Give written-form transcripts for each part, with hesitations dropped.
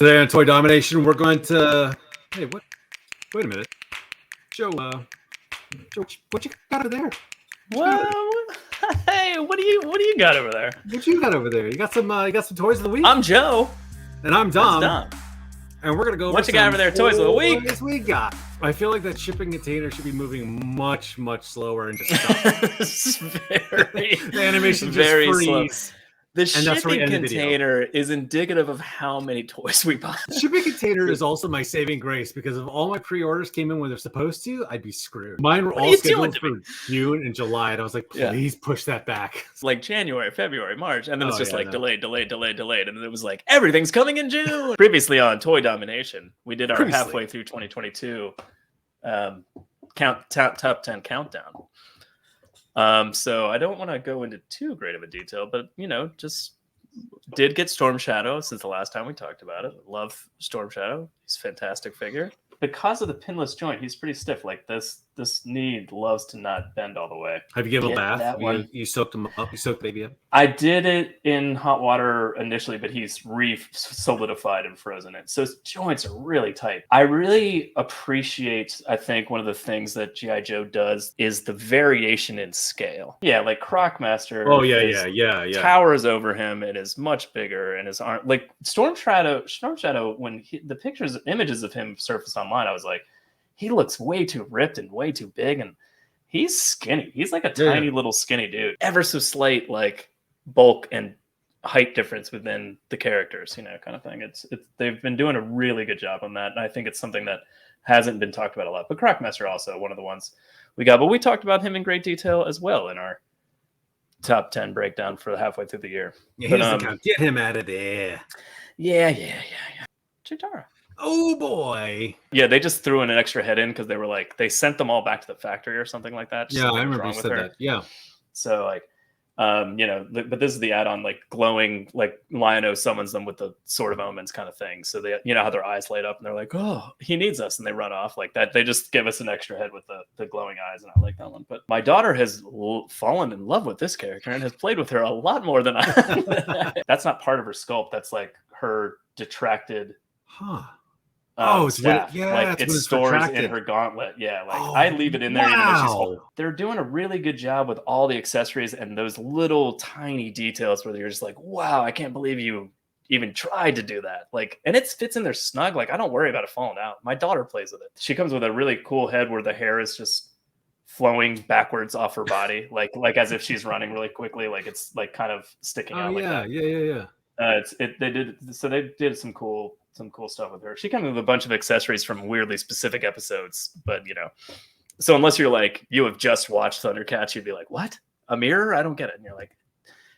Today on Toy DOMination, we're going to. Hey, what? Wait a minute, Joe. Joe, what you got over there? Hey, what do you got over there? What you got over there? You got some toys of the week. I'm Joe, and I'm Dom. That's Dom. And we're gonna go. What you got over there? Toys of the week. Toys we got. I feel like that shipping container should be moving much slower and just stop. The animation just freeze. Slow. The shipping container is indicative of how many toys we buy. The shipping container is also my saving grace because if all my pre-orders came in when they're supposed to, I'd be screwed. Mine were all scheduled for June and July, and I was like, please push that back. It's like January, February, March, and then it's just delayed, and then it was like everything's coming in June. Previously on Toy DOMination, we did our halfway through 2022 top 10 countdown. So I don't want to go into too great of a detail, but just did get Storm Shadow since the last time we talked about it. Love Storm Shadow. He's a fantastic figure. Because of the pinless joint, he's pretty stiff. Like this knee loves to not bend all the way. Have you given him a bath? You soaked him up? You soaked the baby up? I did it in hot water initially, but he's re-solidified and frozen it. So his joints are really tight. I really appreciate, I think, one of the things that G.I. Joe does is the variation in scale. Yeah, like Crocmaster. Oh, yeah. Towers over him and is much bigger, and his arm, like Storm Shadow, when the images of him surfaced online, I was like, he looks way too ripped and way too big, and he's skinny. He's like a tiny little skinny dude. Ever so slight like bulk and height difference within the characters, kind of thing. It's they've been doing a really good job on that, and I think it's something that hasn't been talked about a lot. But Crocmaster also one of the ones we got, but we talked about him in great detail as well in our top 10 breakdown for halfway through the year. Yeah, get him out of there. Yeah. Chitara. Oh boy! Yeah, they just threw in an extra head in because they were like they sent them all back to the factory or something like that. Yeah, I remember you said that. Yeah. So like, but this is the add-on, like glowing, like Lion-O summons them with the Sword of Omens kind of thing. So they, how their eyes light up and they're like, oh, he needs us, and they run off like that. They just give us an extra head with the glowing eyes, and I like that one. But my daughter has fallen in love with this character and has played with her a lot more than I. That's not part of her sculpt. That's like her detracted. Huh. Staff. It's stores in her gauntlet. Yeah, I leave it in there. Even though they're doing a really good job with all the accessories and those little tiny details where you're just like, wow, I can't believe you even tried to do that. Like, and it fits in there snug. Like, I don't worry about it falling out. My daughter plays with it. She comes with a really cool head where the hair is just flowing backwards off her body, like as if she's running really quickly. Like it's like kind of sticking out. Yeah. They did some cool stuff with her. She came with a bunch of accessories from weirdly specific episodes, but so unless you're like, you have just watched Thundercats, you'd be like, what? A mirror? I don't get it. And you're like,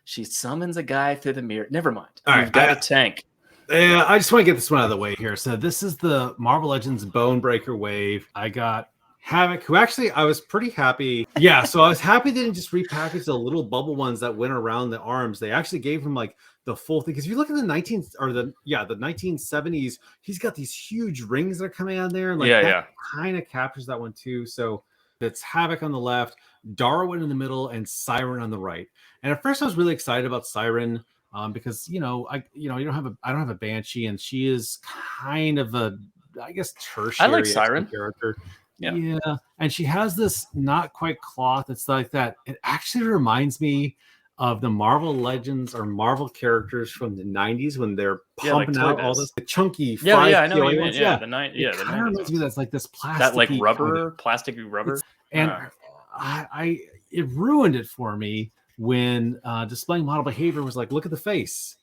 she summons a guy through the mirror. Never mind. You've got a tank. Yeah, I just want to get this one out of the way here. So this is the Marvel Legends Bonebreaker wave. I got Havoc, who actually I was pretty happy. Yeah, so I was happy they didn't just repackage the little bubble ones that went around the arms. They actually gave him like the full thing, because if you look at the 1970s, he's got these huge rings that are coming out there. Like kind of captures that one too. So it's Havoc on the left, Darwin in the middle, and Siren on the right. And at first I was really excited about Siren because I don't have a Banshee, and she is kind of a, I guess, tertiary. I like Siren character. Yeah, and she has this not quite cloth. It's like that. It actually reminds me of the Marvel Legends or Marvel characters from the 90s when they're pumping out all this chunky. I know what you mean. It kind of reminds me that's like this plastic, that like rubber, plasticky rubber. And it ruined it for me when displaying model behavior was like, look at the face.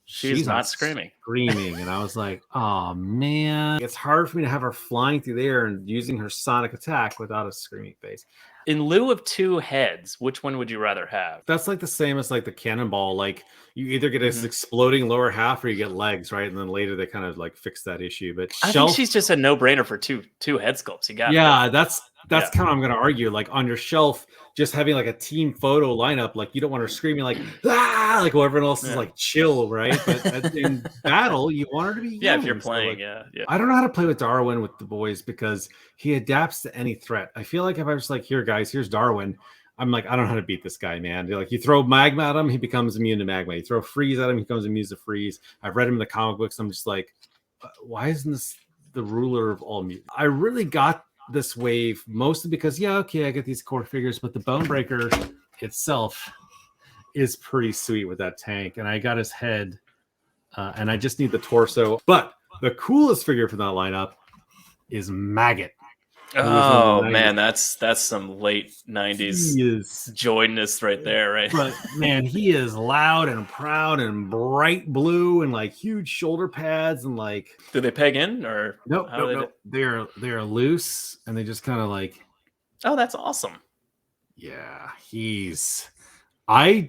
She's not screaming. And I was like, oh man, it's hard for me to have her flying through the air and using her sonic attack without a screaming face. In lieu of two heads, which one would you rather have? That's like the same as like the cannonball. Like you either get this exploding lower half or you get legs, right? And then later they kind of like fix that issue. But I think she's just a no-brainer for two head sculpts. You got that's kind of I'm gonna argue. Like on your shelf, just having like a team photo lineup, like you don't want her screaming like like while everyone else is like chill, right? But in battle, you want her to be if you're playing, I don't know how to play with Darwin with the boys because he adapts to any threat. I feel like if I was like, here guys, here's Darwin, I'm like, I don't know how to beat this guy, man. Like, you throw magma at him, he becomes immune to magma. You throw freeze at him, he becomes immune to freeze. I've read him in the comic books. I'm just like, why isn't this the ruler of all mutants? I really got this wave mostly because, yeah, okay, I get these core figures, but the Bonebreaker itself is pretty sweet with that tank. And I got his head, and I just need the torso. But the coolest figure from that lineup is Maggot. Oh man, that's some late 90s joyness right there, right? But man, he is loud and proud and bright blue and like huge shoulder pads and like. Do they peg in or nope? They're loose and they just kind of like. Oh, that's awesome. Yeah, he's. I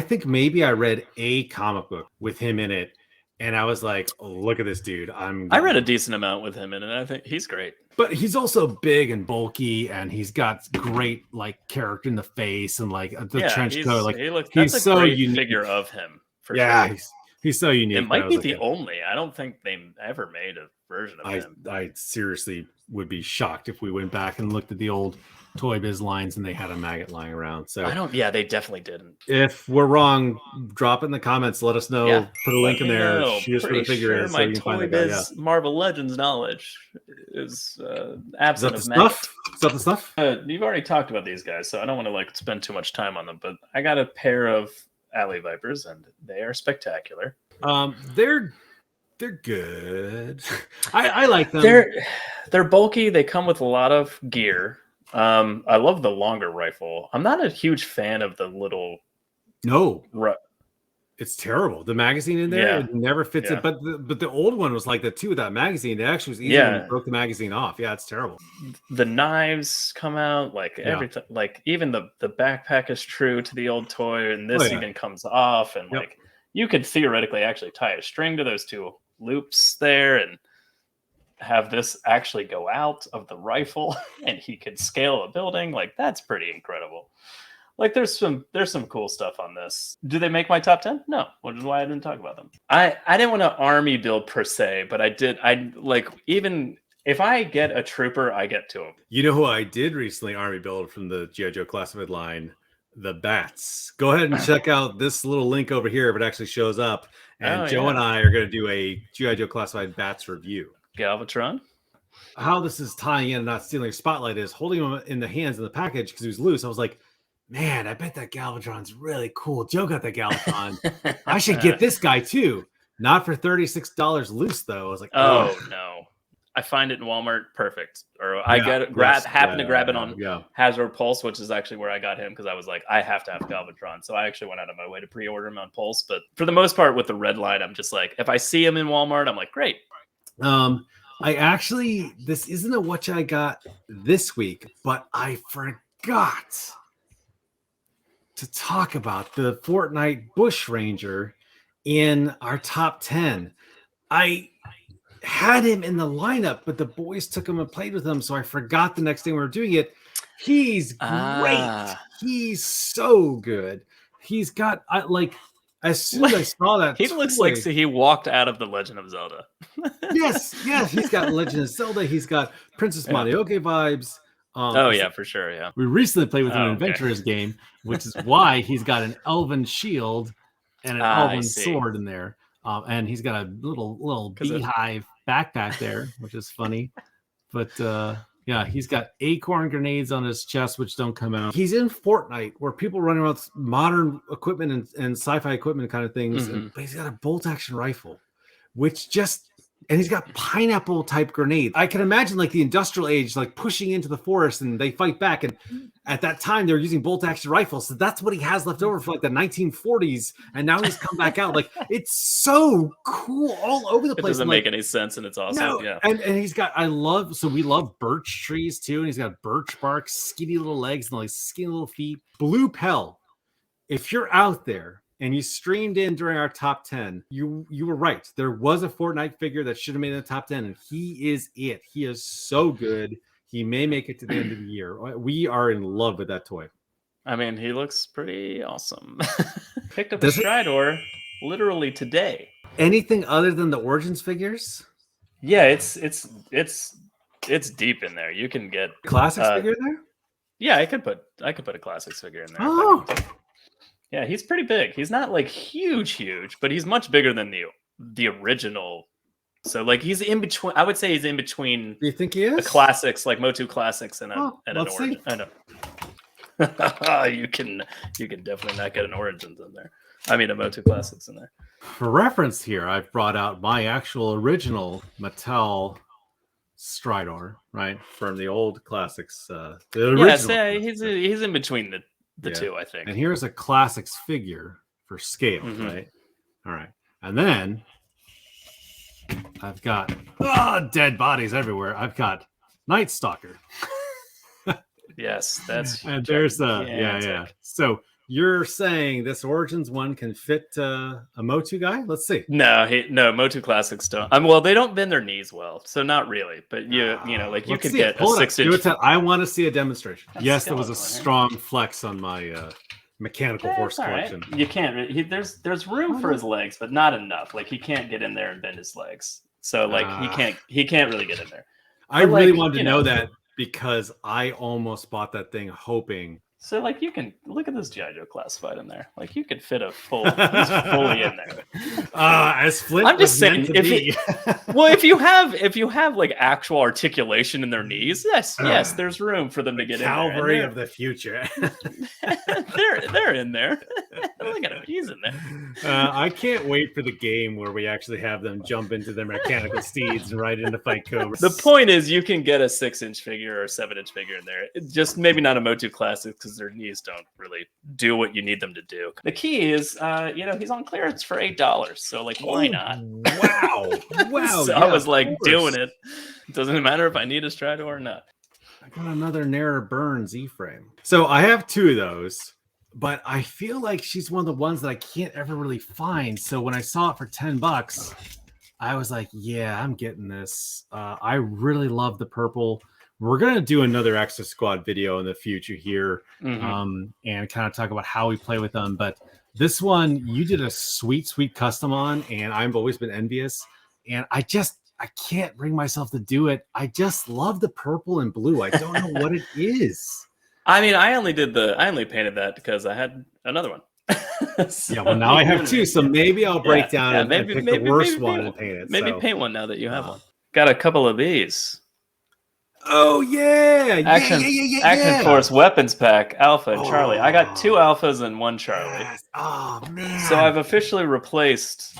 think maybe I read a comic book with him in it. And I was like, oh, look at this dude. I read a decent amount with him in it. I think he's great. But he's also big and bulky, and he's got great like character in the face and like the trench coat. Like he's so great unique figure of him. For sure. He's so unique. It might be the only. I don't think they ever made a version of him. I seriously would be shocked if we went back and looked at the old Toy Biz lines and they had a Maggot lying around. So I don't. Yeah, they definitely didn't. If we're wrong, drop it in the comments. Let us know. Yeah, put a link in there. Shoot us where the figure is. My Toy Biz Marvel Legends knowledge is absent of Maggot. Is that the stuff? You've already talked about these guys, so I don't want to like spend too much time on them. But I got a pair of Alley Vipers, and they are spectacular. They're good. I like them. They're bulky. They come with a lot of gear. I love the longer rifle. I'm not a huge fan of the little. No, it's terrible. The magazine in there it never fits it. But the old one was like that too. With that magazine, it actually was easier when you broke the magazine off. Yeah, it's terrible. The knives come out like everything. Like even the backpack is true to the old toy, and this even comes off. And like you could theoretically actually tie a string to those two loops there, and have this actually go out of the rifle and he could scale a building. Like that's pretty incredible. Like there's some cool stuff on this. Do they make my top 10? No, which is why I didn't talk about them. I didn't want to army build per se, but I like, even if I get a trooper, I get to him. You know who I did recently army build from the G.I. Joe Classified line? The Bats. Go ahead and check out this little link over here if it actually shows up. And Joe and I are going to do a G.I. Joe Classified Bats review. Galvatron. How this is tying in and not stealing a spotlight is holding him in the hands of the package because he was loose. I was like, man, I bet that Galvatron's really cool. Joe got that Galvatron. I should get this guy too. Not for $36 loose though. I was like, oh no. I find it in Walmart, perfect. Or I happen to grab it on Hasbro Pulse, which is actually where I got him because I was like, I have to have Galvatron. So I actually went out of my way to pre-order him on Pulse. But for the most part, with the red line, I'm just like, if I see him in Walmart, I'm like, great. This isn't a what I got this week, but I forgot to talk about the Fortnite Bushranger in our top 10. I had him in the lineup, but the boys took him and played with him, so I forgot the next day we were doing it. He's great. He's so good. He's got as soon as I saw that, he looks like he walked out of the Legend of Zelda. yes, he's got Legend of Zelda. He's got Princess Mononoke vibes. For sure. Yeah, we recently played with an Adventurers game, which is why he's got an elven shield and an elven sword in there, and he's got a little beehive backpack there, which is funny. But he's got acorn grenades on his chest, which don't come out. He's in Fortnite, where people run around with modern equipment and sci-fi equipment kind of things. But he's got a bolt action rifle, and he's got pineapple type grenade. I can imagine like the industrial age, like pushing into the forest and they fight back. And at that time they were using bolt action rifles. So that's what he has left over for like the 1940s. And now he's come back out. Like it's so cool all over the place. It doesn't make any sense. And it's awesome. And he's got, we love birch trees too. And he's got birch bark, skinny little legs and like skinny little feet. Blue Pell. If you're out there, and you streamed in during our top 10, you were right. There was a Fortnite figure that should have made the top 10, and he is it. He is so good. He may make it to the end of the year. We are in love with that toy. I mean, he looks pretty awesome. Picked up a Stridor literally today. Anything other than the Origins figures? Yeah, it's deep in there. You can get classics figure there. Yeah, I could put a classics figure in there. Oh. Yeah, he's pretty big. He's not like huge, but he's much bigger than the original. So like he's in between. I would say he's in between. Do you think he is? The classics, like Motu classics, and an origin. See. I know. you can definitely not get an origins in there. I mean a Motu classics in there. For reference here, I've brought out my actual original Mattel Stridor, right, from the old classics. The original. He's in between the two, I think. And here's a classics figure for scale, right? All right, and then I've got dead bodies everywhere. I've got Night Stalker. Yes, that's and there's So you're saying this Origins one can fit a Motu guy? Let's see. No, Motu classics don't. Well, they don't bend their knees well, so not really. But you like you could get a 6-inch. I want to see a demonstration. Yes, there was a strong flex on my mechanical horse collection. Right. You can't. There's room for his legs, but not enough. Like he can't get in there and bend his legs. So like he can't really get in there. I really wanted to know that because I almost bought that thing hoping. So like you can look at this G.I. Joe classified in there. Like you could fit a full. He's fully in there. As Flint. I'm just saying. If you have like actual articulation in their knees, yes, there's room for them to get Calvary in there. of the future. they're in there. Look at him. He's in there. I can't wait for the game where we actually have them jump into their mechanical steeds and ride into Fight Cobra. The point is, you can get a 6-inch figure or a 7-inch figure in there. Just maybe not a Motu Classic because their knees don't really do what you need them to do. The key is, he's on clearance for $8. So like, why not? Wow. So I was like doing it. It doesn't matter if I need a Stridor or not. I got another Nara Burns E-frame. So I have 2 of those. But I feel like she's one of the ones that I can't ever really find. So when I saw it for $10, I was like, yeah, I'm getting this. I really love the purple. We're going to do another Extra Squad video in the future here and kind of talk about how we play with them. But this one, you did a sweet custom on, and I've always been envious. And I can't bring myself to do it. I just love the purple and blue. I don't know what it is. I mean, I only painted that because I had another one. Well, now I have 2, so maybe I'll break down and pick the worst one and paint it. Maybe paint one now that you have one. Got a couple of these. Oh yeah, Action Force weapons pack, Alpha and Charlie. I got 2 Alphas and 1 Charlie. Yes. Oh man! So I've officially replaced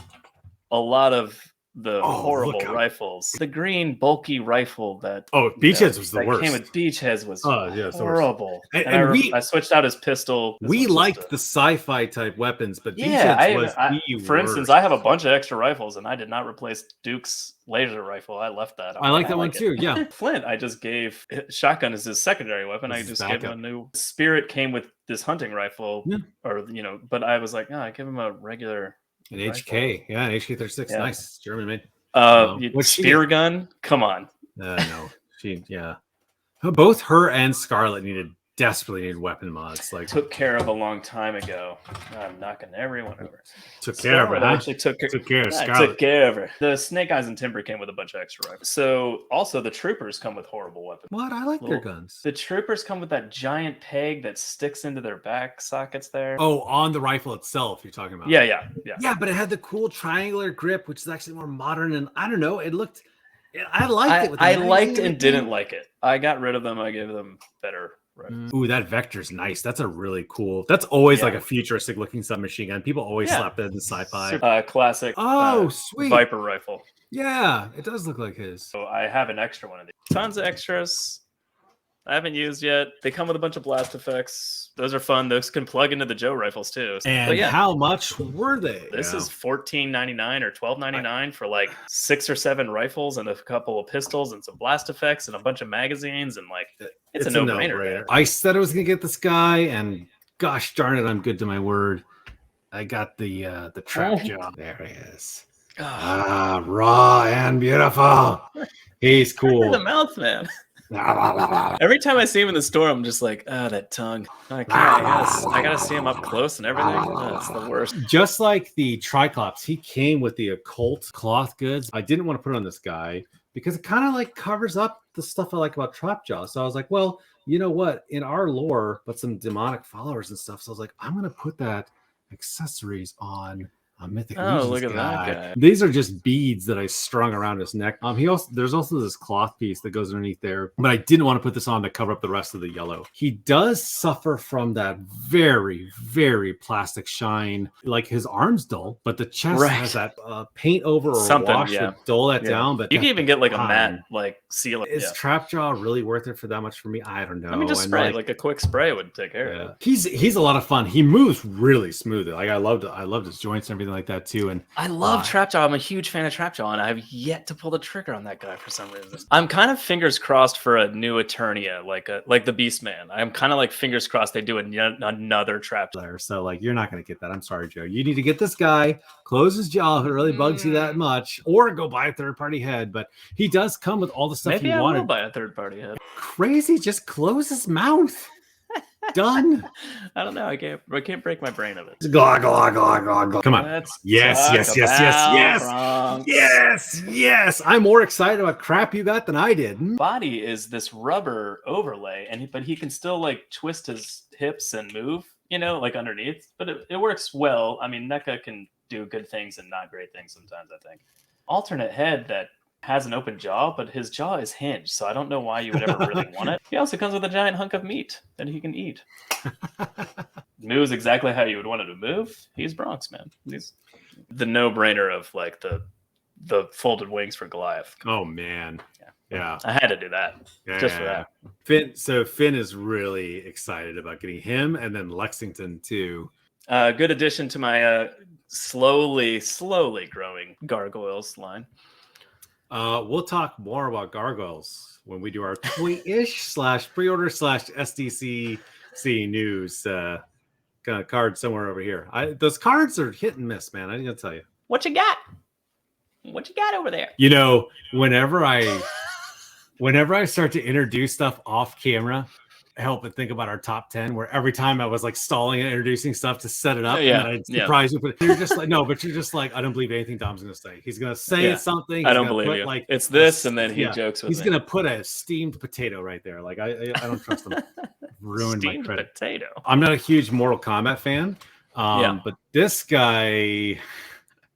a lot lot of the horrible rifles. The green bulky rifle that Beachheads was the worst. Came with Beachheads was horrible. And I switched out his pistol. We liked the sci-fi type weapons, but Beachheads was the for instance, I have a bunch of extra rifles, and I did not replace Duke's laser rifle. I left that. I like that one too. Yeah, Flint. I just gave shotgun as his secondary weapon. I just gave him a new Spirit. Came with this hunting rifle, or but I was like, I give him a regular. An HK, an HK-36, nice, German made. Spear gun, come on. No, both her and Scarlet desperately needed weapon mods. Like took care of a long time ago. I'm knocking everyone over. Took care of her. Actually took care of Scarlet. Took care of her. The Snake Eyes and Timber came with a bunch of extra rifles. So also the Troopers come with horrible weapons. What? I like their guns. The Troopers come with that giant peg that sticks into their back sockets there. Oh, on the rifle itself, you're talking about? Yeah. Yeah, but it had the cool triangular grip, which is actually more modern, and I don't know. It looked. I liked it. I liked and didn't like it. I got rid of them. I gave them better. Right. Ooh, that Vector's nice. That's a really cool. That's always like a futuristic looking submachine gun. People always slap that in sci-fi. Classic. Sweet Viper rifle. Yeah, it does look like his. So I have an extra one of these. Tons of extras. I haven't used yet. They come with a bunch of blast effects. Those are fun. Those can plug into the Joe rifles too. And how much were they? This is $14.99 or $12.99 for like 6 or 7 rifles and a couple of pistols and some blast effects and a bunch of magazines and it's a no-brainer. I said I was gonna get this guy, and gosh darn it, I'm good to my word. I got the Trapjaw. There he is. Raw and beautiful. He's cool. The mouth, man. Every time I see him in the store, I'm just like, that tongue. I gotta see him up close and everything. It's the worst. Just like the Triclops, he came with the occult cloth goods. I didn't want to put it on this guy because it kind of like covers up the stuff I like about Trapjaw. So I was like, well, you know what? In our lore, but some demonic followers and stuff. So I was like, I'm gonna put that accessories on a Mythic Legions look at guy. that guy. These are just beads that I strung around his neck. There's also this cloth piece that goes underneath there, but I didn't want to put this on to cover up the rest of the yellow. He does suffer from that very, very plastic shine. Like his arm's dull, but the chest has that paint over or something, wash to dull that down. But you can even get like a matte like seal. Is Trapjaw really worth it for that much for me? I don't know. I mean, just spray like a quick spray would take care of it. He's a lot of fun. He moves really smoothly. Like I loved his joints and everything like that too. And I love Trapjaw. I'm a huge fan of Trapjaw, and I've yet to pull the trigger on that guy for some reason. I'm kind of fingers crossed for a new Eternia, like the Beast Man. I'm kind of like fingers crossed they do another Trapjaw. So like you're not gonna get that. I'm sorry, Joe. You need to get this guy, close his jaw if it really bugs you that much, or go buy a third-party head. But he does come with all the stuff Maybe you I wanted. will buy a third-party head. Crazy, just close his mouth. Done. I don't know. I can't break my brain of it. Glug, glug, glug, glug, glug. Come on. Yes. I'm more excited about crap you got than I did. Body is this rubber overlay, but he can still like twist his hips and move, like underneath. But it works well. I mean, NECA can do good things and not great things sometimes, I think. Alternate head that has an open jaw, but his jaw is hinged, so I don't know why you would ever really want it. He also comes with a giant hunk of meat that he can eat. Moves exactly how you would want him to move. He's Bronx, man. He's the no-brainer of like the folded wings for Goliath. Oh man. Yeah. I had to do that just for that. Finn is really excited about getting him and then Lexington too. Good addition to my slowly growing Gargoyles line. We'll talk more about Gargoyles when we do our toy-ish / pre-order / SDCC news kind of card somewhere over here. Those cards are hit and miss, man. I'm gonna tell you. What you got? What you got over there? Whenever I start to introduce stuff off camera, I help it think about our top 10, where every time I was like stalling and introducing stuff to set it up, and I'd surprise you. But you're just like, no, but you're just like, I don't believe anything Dom's going to say. He's going to say something. I don't believe you. Like it's this, and then he jokes with He's going to put a steamed potato right there. Like I don't trust him. Ruined my credit. Potato. I'm not a huge Mortal Kombat fan, but this guy.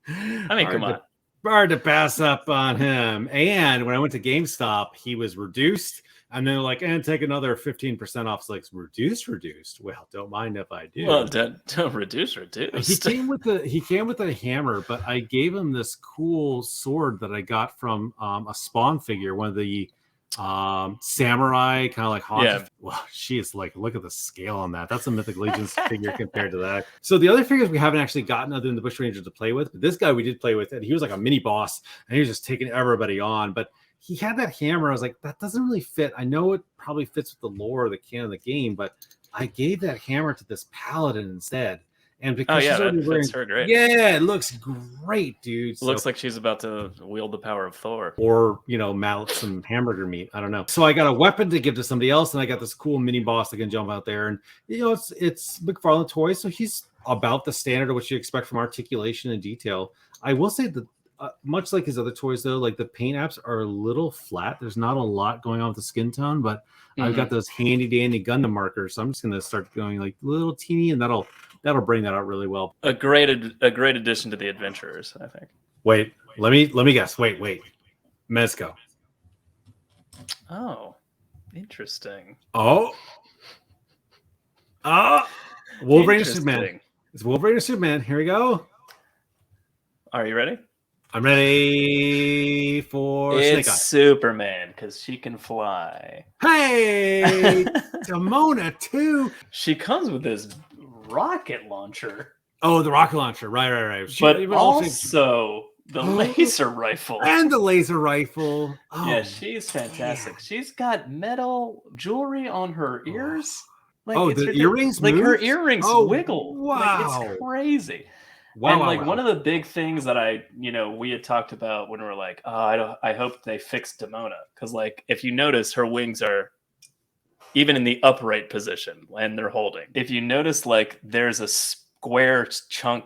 I mean, come on. Hard to pass up on him. And when I went to GameStop, he was reduced. And then like, and take another 15% off. So like, reduced. Well, don't mind if I do. Well, don't reduce. He came with a hammer, but I gave him this cool sword that I got from a Spawn figure, one of the samurai kind of like haunted. Well, she is like, look at the scale on that. That's a Mythic Legions figure compared to that. So the other figures we haven't actually gotten other than the Bushranger to play with, but this guy we did play with, and he was like a mini boss, and he was just taking everybody on. But he had that hammer. I was like, that doesn't really fit. I know it probably fits with the lore of the canon of the game, but I gave that hammer to this paladin instead. And because she's already wearing, her great. Yeah, it looks great, dude. Looks like she's about to wield the power of Thor. Or, mallet some hamburger meat. I don't know. So I got a weapon to give to somebody else, and I got this cool mini boss that can jump out there. And, it's McFarlane Toys, so he's about the standard of what you expect from articulation and detail. I will say that much like his other toys, though, like the paint apps are a little flat. There's not a lot going on with the skin tone, but I've got those handy dandy Gundam markers. So I'm just going to start going like little teeny, and that'll bring that out really well. A great addition to the adventurers, I think. Wait, let me guess. Wait. Mezco. Oh, interesting. Wolverine and Superman. It's Wolverine and Superman. Here we go. Are you ready? I'm ready for It's Superman, because she can fly. Hey, Demona too. She comes with this rocket launcher. Oh, the rocket launcher. Right. But also the laser rifle. And the laser rifle. Oh, yeah, she's fantastic. Yeah. She's got metal jewelry on her ears. Like, the earrings move? Like her earrings wiggle. Wow. Like, it's crazy. Wow, and one of the big things that we had talked about when we were like, I hope they fix Demona, because like if you notice, her wings are even in the upright position and they're holding. If you notice, like there's a square chunk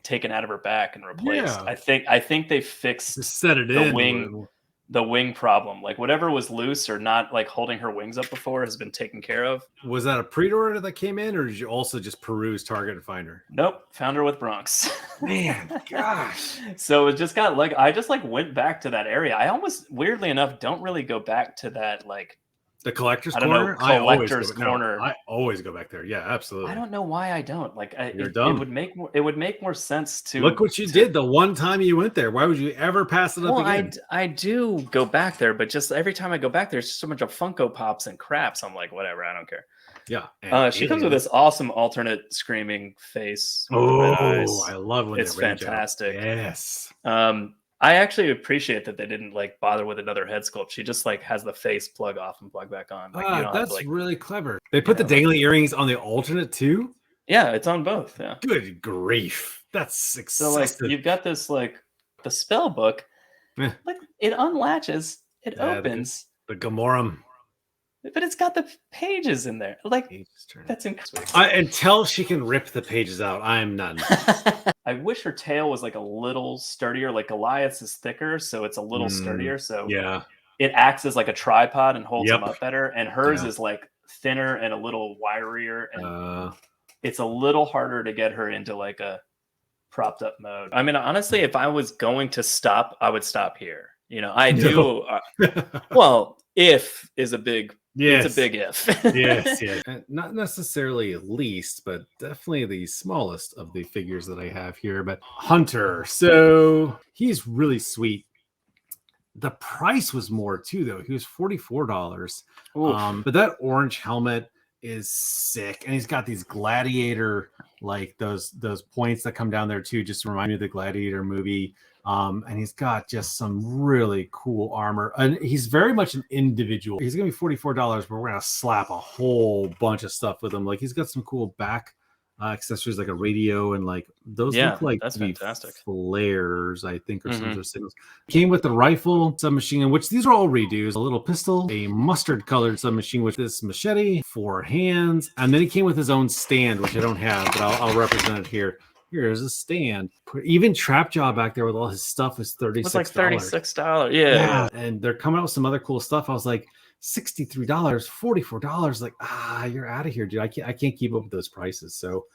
taken out of her back and replaced. I think they fixed set it the in wing. the wing problem. Like whatever was loose or not like holding her wings up before has been taken care of. Was that a pre-order that came in, or did you also just peruse Target and find her? Nope, found her with Bronx. Man, gosh. So it just got like I just like went back to that area. I almost weirdly enough don't really go back to that like the collector's corner. I always go back there. Yeah, absolutely. I don't know why I don't. Like it would make more sense to look what you did the one time you went there. Why would you ever pass it up again? I do go back there, but just every time I go back there, it's just so much of Funko Pops and crap. So I'm like, whatever, I don't care. Yeah. She comes with this awesome alternate screaming face. I love when it's fantastic. Yes. I actually appreciate that they didn't like bother with another head sculpt. She just like has the face plug off and plug back on. Like, that's really clever. They put the dangly earrings on the alternate too. Yeah, it's on both. Yeah. Good grief, that's excessive. So like you've got this like the spell book, like it unlatches, it opens the Gamorum. But it's got the pages in there. Like that's incredible. Until she can rip the pages out, I'm none. I wish her tail was like a little sturdier. Like Goliath's is thicker, so it's a little sturdier. So it acts as like a tripod and holds them up better. And hers is like thinner and a little wirier, and it's a little harder to get her into like a propped up mode. I mean, honestly, if I was going to stop, I would stop here. You know, I do. Well, if is a big. Yes. It's a big if. Yes. Not necessarily least, but definitely the smallest of the figures that I have here. But Hunter, so he's really sweet. The price was more too, though. He was $44. But that orange helmet is sick, and he's got these gladiator, like those points that come down there too, just to remind me of the Gladiator movie. And he's got just some really cool armor, and he's very much an individual. He's gonna be $44, but we're gonna slap a whole bunch of stuff with him. Like he's got some cool back accessories, like a radio, and like those look like that's fantastic flares, I think, or some of those signals. Came with the rifle, submachine gun, which these are all redos, a little pistol, a mustard colored submachine with this machete, 4 hands, and then he came with his own stand, which I don't have, but I'll represent it here. Here's a stand. Even Trapjaw back there with all his stuff was $36. It's like $36. Yeah. And they're coming out with some other cool stuff. I was like, $63, $44. Like, you're out of here, dude. I can't keep up with those prices. So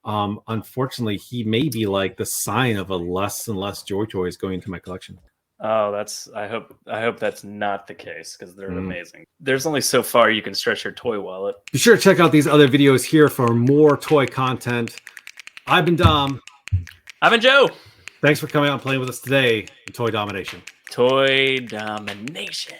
unfortunately, he may be like the sign of a less and less Joy Toys going into my collection. Oh, I hope that's not the case, because they're amazing. There's only so far you can stretch your toy wallet. Be sure to check out these other videos here for more toy content. I've been Dom. I've been Joe. Thanks for coming out and playing with us today in Toy DOMination. Toy DOMination.